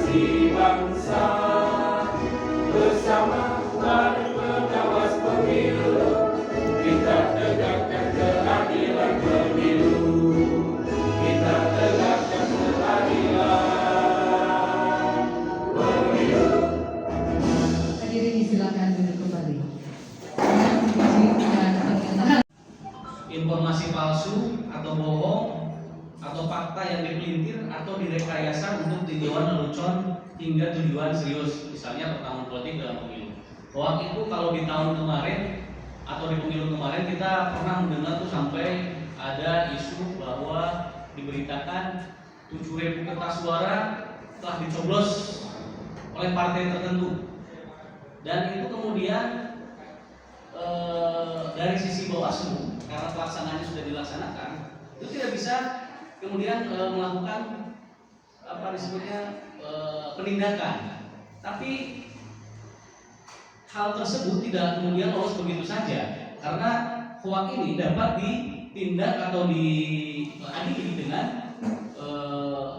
aspirasi bangsa bersama mari pengawas pemilu, kita tegakkan keadilan pemilu, kita tegakkan keadilan pemilu. Hadirin silakan duduk kembali. Dan informasi palsu atau bohong atau fakta yang dipelintir atau direkayasa untuk tujuan lelucon hingga tujuan serius, misalnya pertarungan politik dalam pemilu. Hoax itu kalau di tahun kemarin atau di pemilu kemarin kita pernah mendengar tuh sampai ada isu bahwa diberitakan 7.000 kertas suara telah dicoblos oleh partai tertentu, dan itu kemudian dari sisi Bawaslu karena pelaksanaannya sudah dilaksanakan itu tidak bisa kemudian melakukan apa disebutnya penindakan, tapi hal tersebut tidak kemudian lolos begitu saja karena hoax ini dapat ditindak atau diadili dengan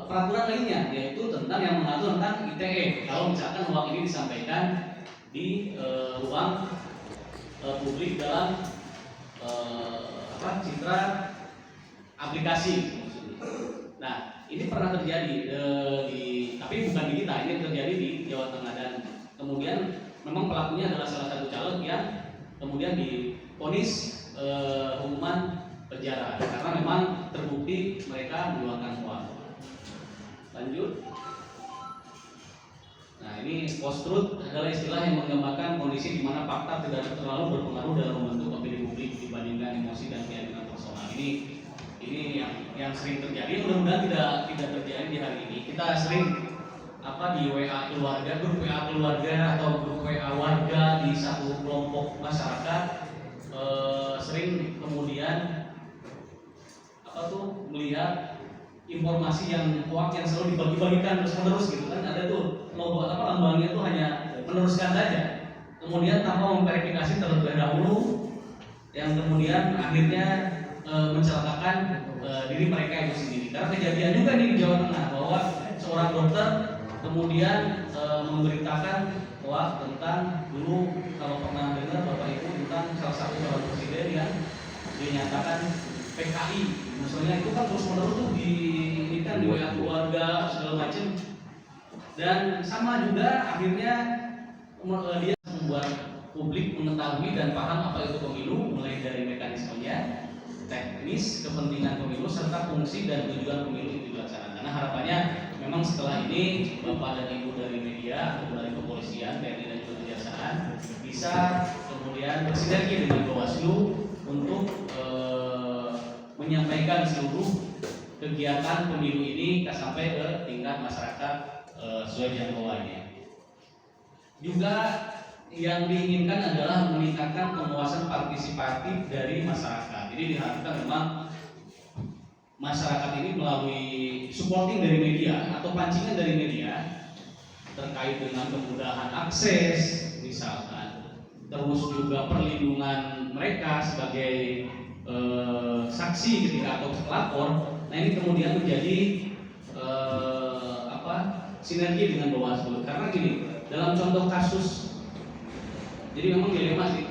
peraturan lainnya, yaitu tentang yang mengatur tentang ITE. Kalau misalkan hoax ini disampaikan di ruang publik dalam citra aplikasi. Nah, ini pernah terjadi tapi bukan di kita, ini terjadi di Jawa Tengah, dan kemudian memang pelakunya adalah salah satu caleg yang kemudian divonis hukuman penjara karena memang terbukti mereka mengeluarkan uang. Lanjut. Nah, ini post-truth adalah istilah yang menggambarkan kondisi di mana fakta tidak terlalu berpengaruh dalam membentuk opini publik dibandingkan emosi dan keyakinan personal. Ini yang sering terjadi. Mudah-mudahan tidak terjadi di hari ini. Kita sering di WA keluarga, grup WA keluarga atau grup WA warga di satu kelompok masyarakat sering kemudian melihat informasi yang hoax yang selalu dibagi-bagikan terus-menerus gitu kan. Ada tuh lambangnya tuh hanya meneruskan saja, kemudian tanpa memverifikasi terlebih dahulu, yang kemudian akhirnya mencelakakan diri mereka itu sendiri. Karena kejadian juga nih di Jawa Tengah bahwa seorang dokter kemudian memberitakan hoax tentang, dulu kalau pernah dengar Bapak Ibu, tentang salah satu calon presiden yang dinyatakan PKI. Misalnya itu kan terus-menerus tuh di WA keluarga segala macam, dan sama juga akhirnya dia membuat publik mengetahui dan paham apa itu pemilu, mulai dari mekanismenya, teknis, kepentingan pemilu, serta fungsi dan tujuan pemilu itu dilaksanakan. Nah, harapannya memang setelah ini Bapak dan Ibu dari media, dari kepolisian, TNI dan juga kejaksaan bisa kemudian bersinergi dengan Bawaslu untuk menyampaikan seluruh kegiatan pemilu ini sampai ke tingkat masyarakat sesuai jangkauannya. Juga yang diinginkan adalah meningkatkan penguasaan partisipatif dari masyarakat. Jadi diharapkan memang masyarakat ini melalui supporting dari media atau pancingan dari media terkait dengan kemudahan akses misalkan, terus juga perlindungan mereka sebagai saksi ketika atau pelapor. Nah, ini kemudian menjadi sinergi dengan Bawaslu, karena gini, dalam contoh kasus, jadi memang dilema sih,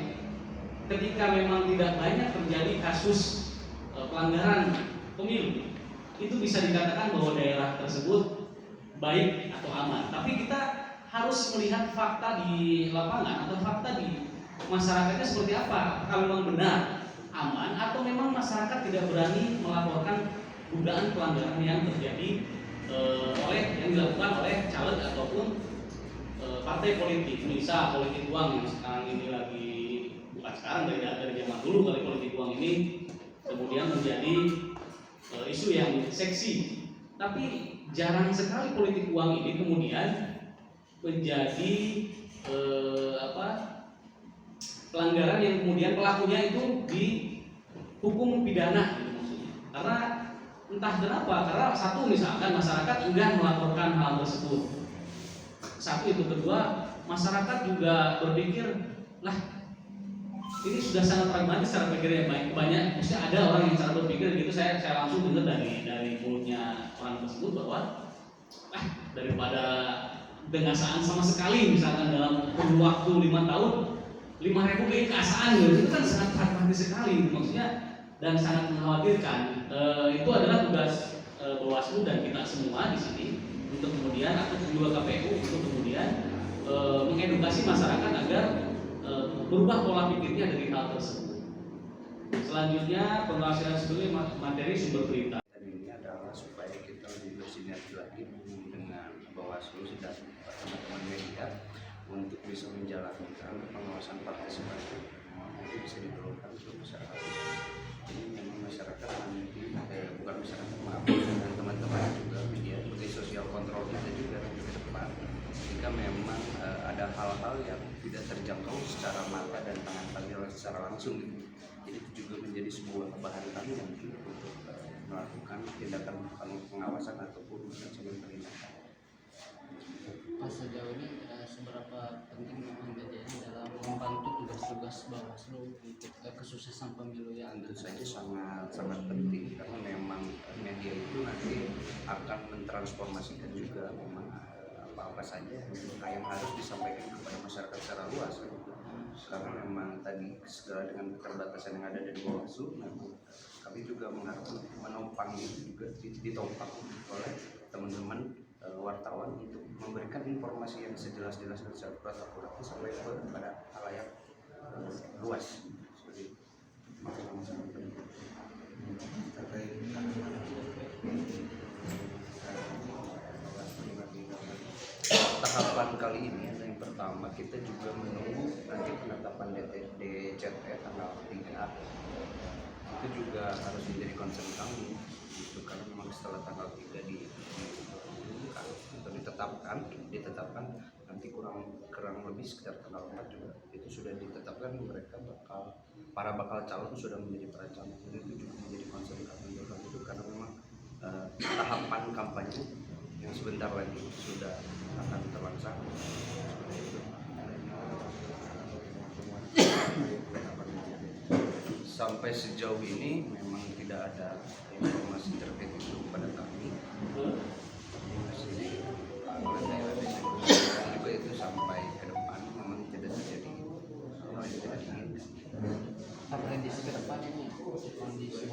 ketika memang tidak banyak terjadi kasus pelanggaran pemilu, itu bisa dikatakan bahwa daerah tersebut baik atau aman. Tapi kita harus melihat fakta di lapangan atau fakta di masyarakatnya seperti apa. Apakah memang benar aman atau memang masyarakat tidak berani melaporkan dugaan pelanggaran yang terjadi yang dilakukan oleh caleg ataupun partai politik. Misal politik uang yang sekarang ini lagi, bukan sekarang, dari zaman dulu kali politik uang ini kemudian menjadi isu yang seksi. Tapi jarang sekali politik uang ini kemudian menjadi pelanggaran yang kemudian pelakunya itu dihukum pidana gitu maksudnya. Karena entah kenapa, karena satu misalkan masyarakat enggan melaporkan hal tersebut. Satu itu, kedua masyarakat juga berpikir, lah ini sudah sangat pragmatis cara pikirnya, baik banyak, mesti ada orang yang cara berpikir gitu. Saya langsung dengar dari mulutnya orang tersebut bahwa daripada dengasaan sama sekali, misalkan dalam kurun waktu 5 tahun 5.000 keikasaan gitu, itu kan sangat pragmatis sekali gitu, maksudnya, dan sangat mengkhawatirkan. Itu adalah tugas Bawaslu dan kita semua di sini untuk kemudian, atau juga KPU untuk kemudian mengedukasi masyarakat agar berubah pola pikirnya dari hal tersebut. Selanjutnya penghasilan sebagai materi sumber berita. Dan ini adalah supaya kita lebih bersinergi lagi dengan Bawaslu dan teman-teman media untuk bisa menjalankan pengawasan partisipatif nanti bisa diturunkan ke masyarakat. Jadi memang masyarakat nanti bukan masyarakat, maaf, dan teman-teman juga media sebagai sosial kontrol kita juga nanti ke depan. Jika memang ada hal-hal yang tidak terjangkau secara mata dan tangan kami secara langsung gitu. Jadi itu juga menjadi sebuah bahan kami nanti untuk melakukan tindakan pengawasan ataupun ancaman penindakan. Pas sejauh ini seberapa penting memang media ini dalam membantu tugas-tugas Bawaslu untuk kesuksesan pemilu yang Tentu saja sangat penting karena memang media itu nanti akan mentransformasikan juga memang apa-apa saja yang harus disampaikan kepada masyarakat secara luas. Karena memang tadi segala dengan keterbatasan yang ada dari Bawaslu, memang kami juga mengharapkan menopang itu juga ditopang oleh teman-teman wartawan untuk memberikan informasi yang sejelas-jelas dan seakurat-akuratnya sampai kepada halayak luas. Seperti tahapan kali ini ada yang pertama, kita juga menunggu nanti penetapan DCT tanggal 3. Itu juga harus menjadi concern kami gitu, karena memang setelah tanggal 3 diumumkan atau ditetapkan nanti kurang lebih sekitar tanggal 4 juga itu sudah ditetapkan mereka bakal calon sudah menjadi para calon. Jadi itu juga menjadi concern kami itu karena memang tahapan kampanye yang sebentar lagi sudah akan terlaksana. Sampai sejauh ini memang tidak ada informasi terkait itu pada kami. Masih oleh daerah-daerah juga itu sampai ke depan memang tidak terjadi hal yang tidak diinginkan. prediksi ke depan ini kondisi